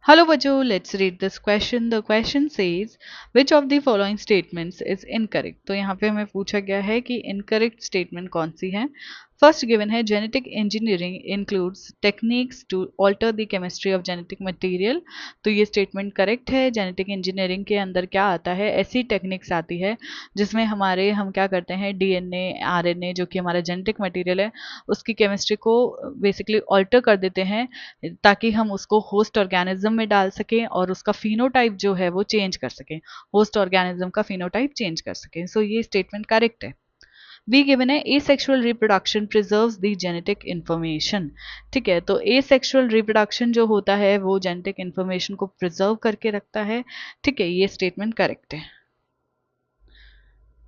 Hello बच्चों, let's read this question. The question says which of the following statements is incorrect. तो यहाँ पे हमें पूछा गया है कि incorrect statement कौन सी है. First given है genetic engineering includes techniques to alter the chemistry of genetic material. तो ये statement correct है. genetic engineering के अंदर क्या आता है, ऐसी techniques आती है जिसमें हम क्या करते हैं, DNA, RNA जो कि हमारा genetic material है उसकी chemistry को basically alter कर देते हैं ताकि हम उसको होस्ट ऑर्गेनिज्म में डाल सकें और उसका फिनोटाइप जो है वो चेंज कर सकें, होस्ट ऑर्गेनिज्म का फिनोटाइप चेंज कर सकें. सो ये स्टेटमेंट करेक्ट है. बी गिवन है asexual reproduction preserves the genetic information. ठीक है, तो एसेक्सुअल रिप्रोडक्शन जो होता है वो जेनेटिक इंफॉर्मेशन को प्रिजर्व करके रखता है. ठीक है, ये स्टेटमेंट करेक्ट है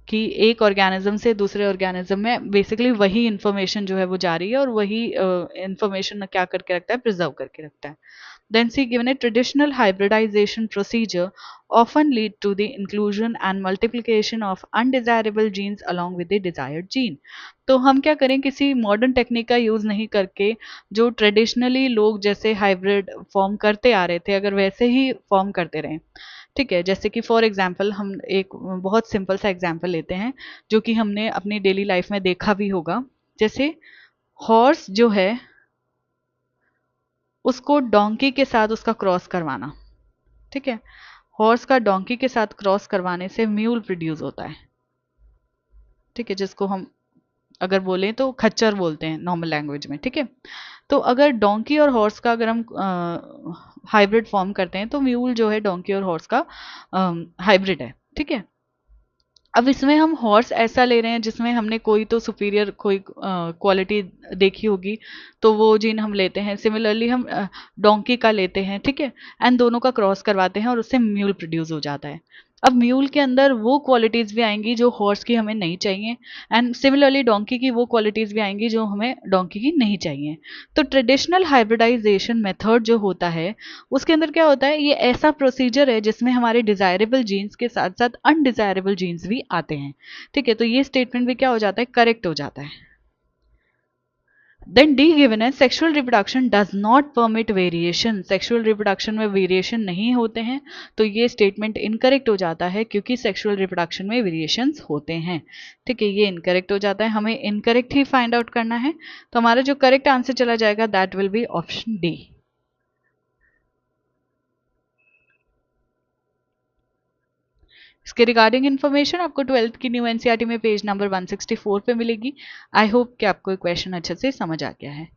कि एक ऑर्गेनिज्म से दूसरे ऑर्गेनिज्म में बेसिकली वही इंफॉर्मेशन जो है वो जा रही है और वही इंफॉर्मेशन क्या करके रखता है, प्रिजर्व करके रखता है. Then C given a traditional hybridization procedure often lead to the inclusion and multiplication of undesirable genes along with the desired gene. तो हम क्या करें, किसी मॉडर्न टेक्निक का यूज नहीं करके जो ट्रेडिशनली लोग जैसे हाइब्रिड फॉर्म करते आ रहे थे अगर वैसे ही फॉर्म करते रहें. ठीक है, जैसे कि फॉर एग्जांपल हम एक बहुत सिंपल सा एग्जांपल लेते हैं जो कि हमने अपनी डेली लाइफ में देखा भी होगा. जैसे हॉर्स जो है उसको डोंकी के साथ उसका क्रॉस करवाना. ठीक है, हॉर्स का डोंकी के साथ क्रॉस करवाने से म्यूल प्रोड्यूस होता है. ठीक है, जिसको हम अगर बोलें तो खच्चर बोलते हैं नॉर्मल लैंग्वेज में. ठीक है, तो अगर डोंकी और हॉर्स का अगर हम हाइब्रिड फॉर्म करते हैं तो म्यूल जो है डोंकी और हॉर्स का हाइब्रिड है. ठीक है, अब इसमें हम हॉर्स ऐसा ले रहे हैं जिसमें हमने कोई तो सुपीरियर कोई क्वालिटी देखी होगी तो वो जीन हम लेते हैं. सिमिलरली हम डोंकी का लेते हैं. ठीक है, एंड दोनों का क्रॉस करवाते हैं और उससे म्यूल प्रोड्यूस हो जाता है. अब म्यूल के अंदर वो क्वालिटीज भी आएंगी जो हॉर्स की हमें नहीं चाहिए एंड सिमिलरली डोंकी की वो क्वालिटीज भी आएंगी जो हमें डोंकी की नहीं चाहिए. तो ट्रेडिशनल हाइब्रिडाइजेशन मेथड जो होता है उसके अंदर क्या होता है, ये ऐसा प्रोसीजर है जिसमें हमारे डिजायरेबल जीन्स के साथ साथ अनडिजायरेबल जीन्स भी आते हैं. ठीक है, तो ये स्टेटमेंट भी क्या हो जाता है, करेक्ट हो जाता है. देन डी गिवन है sexual reproduction does not permit variation. Sexual reproduction में वेरिएशन नहीं होते हैं, तो ये स्टेटमेंट इनकरेक्ट हो जाता है क्योंकि सेक्सुअल रिप्रोडक्शन में वेरिएशंस होते हैं. ठीक है, ये इनकरेक्ट हो जाता है. हमें इनकरेक्ट ही फाइंड आउट करना है, तो हमारा जो करेक्ट आंसर चला जाएगा that will be option D. इसके रिगार्डिंग इन्फॉर्मेशन आपको 12th की न्यू एनसीईआरटी में पेज नंबर 164 पे मिलेगी. आई होप कि आपको क्वेश्चन अच्छे से समझ आ गया है.